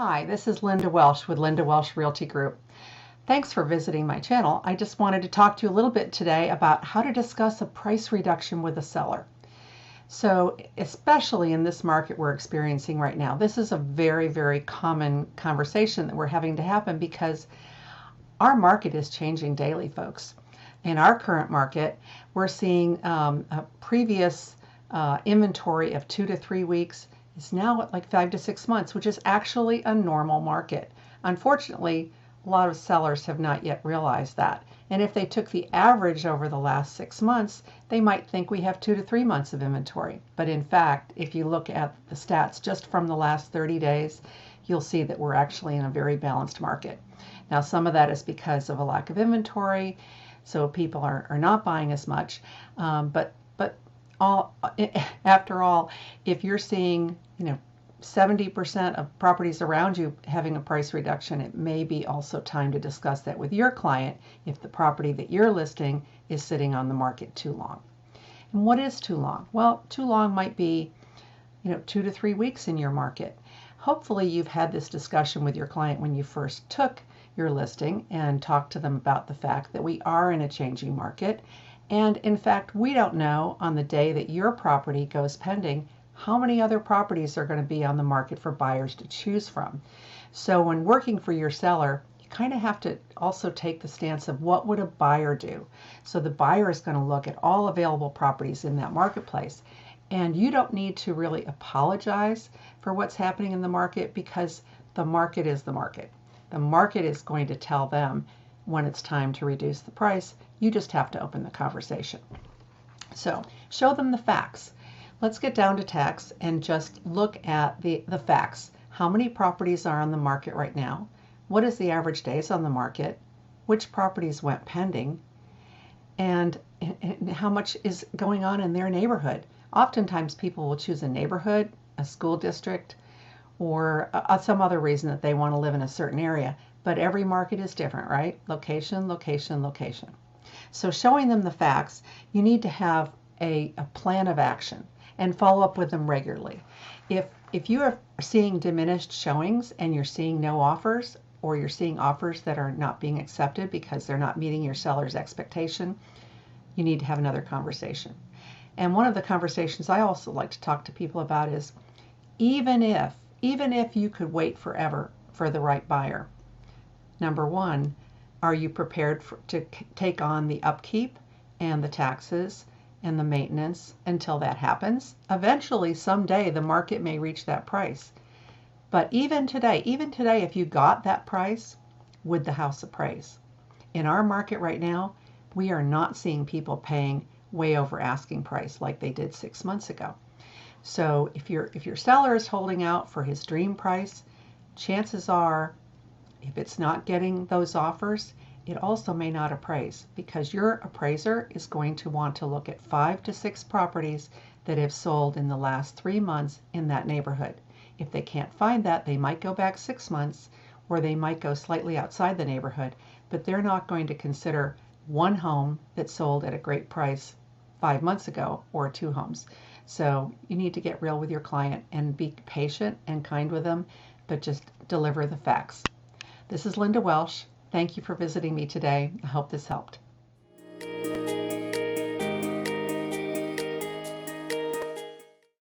Hi, this is Linda Welsh with Linda Welsh Realty Group. Thanks for visiting my channel. I just wanted to talk to you a little bit today about how to discuss a price reduction with a seller. So, especially in this market we're experiencing right now, this is a very, very common conversation that we're having to happen because our market is changing daily, folks. In our current market, we're seeing a previous inventory of 2 to 3 weeks is now at like 5 to 6 months, which is actually a normal market. Unfortunately, a lot of sellers have not yet realized that. And if they took the average over the last 6 months, they might think we have 2 to 3 months of inventory. But in fact, if you look at the stats just from the last 30 days, you'll see that we're actually in a very balanced market. Now, some of that is because of a lack of inventory, so people are not buying as much. But after all, if you're seeing 70% of properties around you having a price reduction, it may be also time to discuss that with your client if the property that you're listing is sitting on the market too long. And what is too long? Well, too long might be 2 to 3 weeks in your market. Hopefully you've had this discussion with your client when you first took your listing and talked to them about the fact that we are in a changing market. And in fact, we don't know on the day that your property goes pending how many other properties are going to be on the market for buyers to choose from. So when working for your seller, you kind of have to also take the stance of what would a buyer do. So the buyer is going to look at all available properties in that marketplace. And you don't need to really apologize for what's happening in the market because the market is the market. The market is going to tell them when it's time to reduce the price. You just have to open the conversation. So show them the facts. Let's get down to tax and just look at the facts. How many properties are on the market right now? What is the average days on the market? Which properties went pending? And how much is going on in their neighborhood? Oftentimes people will choose a neighborhood, a school district, or some other reason that they want to live in a certain area. But every market is different, right? Location, location, location. So showing them the facts, you need to have a plan of action and follow up with them regularly. If you are seeing diminished showings and you're seeing no offers, or you're seeing offers that are not being accepted because they're not meeting your seller's expectation, you need to have another conversation. And one of the conversations I also like to talk to people about is even if you could wait forever for the right buyer, number one, are you prepared to take on the upkeep and the taxes and the maintenance until that happens? Eventually, someday, the market may reach that price. But even today, if you got that price, would the house appraise? In our market right now, we are not seeing people paying way over asking price like they did 6 months ago. So if your seller is holding out for his dream price, chances are, if it's not getting those offers, it also may not appraise because your appraiser is going to want to look at 5 to 6 properties that have sold in the last 3 months in that neighborhood. If they can't find that, they might go back 6 months or they might go slightly outside the neighborhood, but they're not going to consider one home that sold at a great price 5 months ago or 2 homes. So you need to get real with your client and be patient and kind with them, but just deliver the facts. This is Linda Welsh. Thank you for visiting me today. I hope this helped.